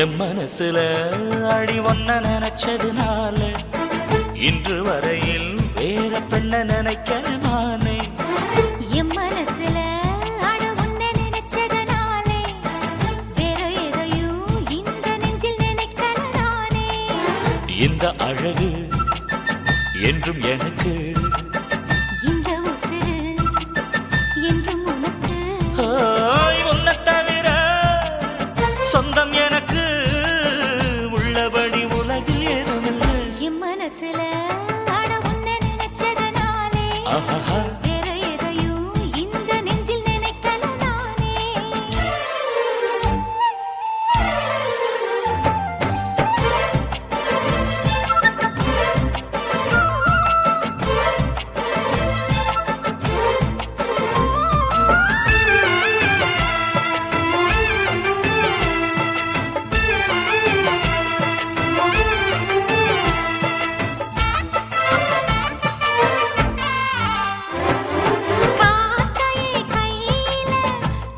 என் மனசுல அடி ஒன்ன நினைச்சதுனால இன்று வரையில் வேற பெண்ண நினைக்கிற நானே. என் மனசுல அட உன்னை நினைச்சதுனாலே வேற எதையும் இந்த நெஞ்சில் நினைக்கிற நானே. இந்த அழகு என்றும் எனக்கு, இந்த உசுரு என்றும் உனக்கு. உன்னை தவிர சொந்தம் எனக்கு உள்ளபடி உலகில் ஏதுமில்லை. என் மனசுல அட உன்னை நினைச்சதுனாலே வேற எதையும் இந்த நெஞ்சில் நினைக்கல நானே. காத்தையே கையில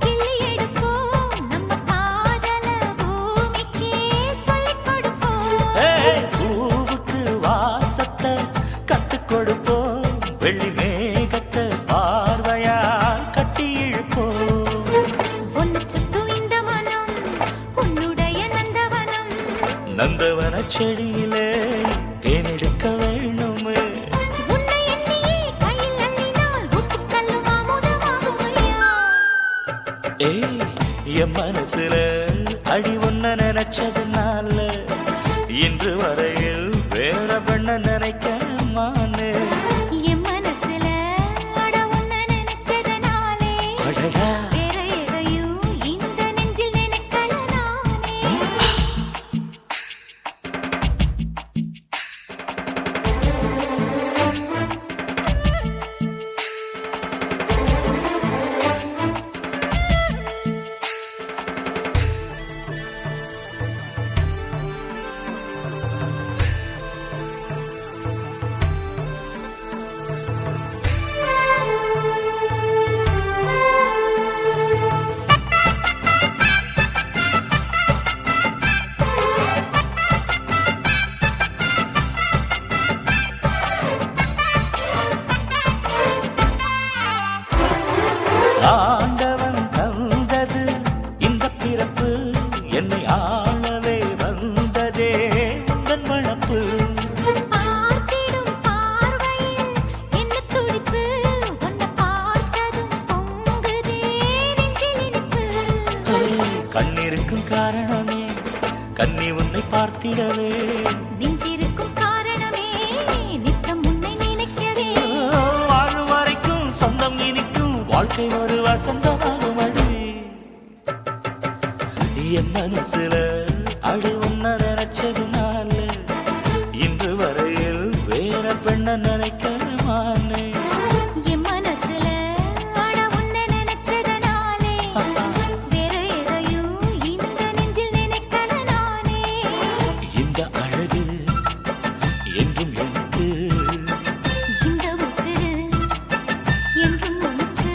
கிள்ளி எடுப்போம், நம்ம காதல பூமிக்கே சொல்லிக் கொடுப்போம். பூவுக்கு வாசத்தை கத்துக் கொடுப்போம், வெள்ளி மேகத்தை பார்வையால் கட்டி இழுப்போம். உன்னை சுத்தும் இந்த மனம் உன்னுடைய நந்தவனம். நந்தவன செடியிலே தேனெடுக்க வேணுமே. உன்னை எண்ணியே கையில் அள்ளினால் உப்புக்கல்லும் அமுதமாகும் ஐயா. என் மனசுல அடி ஒன்ன நினைச்சதுனால இன்று வரையில் வேற பெண்ண நினைக்க மானே. என் மனசுல அட உன்னை நினைச்சதுனாலே அடடா வேற எதையும் இந்த நெஞ்சில் நினைக்கல நானே. ஆண்டவன் தந்தது இந்த பிறப்பு, என்னை ஆளவே வந்ததே உந்தன் வளப்பு. பார்த்திடும் பார்வையில் என்ன துடிப்பு, உன்னை பார்த்ததும் பொங்குதே நெஞ்சில் இனிப்பு. கண்ணிருக்கும் காரணமே கண்ணி உன்னை பார்த்திடவே, நெஞ்சிருக்கும் காரணமே நித்தம் உன்னை நினைக்கவே. வாழும் வரைக்கும் சொந்தம் இனிக்கும், வாழ்க்கை ஒரு வசந்தமாகும் அடி. என் மனசுல அடி ஒன்ன நினைச்சதுனால இன்று வரையில் வேற பெண்ண நினைக்கிறமானே. என் மனசுல அட உன்னை நினைச்சதுனாலே வேற எதையும் இந்த நெஞ்சில் நினைக்கல நானே. இந்த அழகு என்றும் எனக்கு, இந்த உசுரு என்றும் உனக்கு.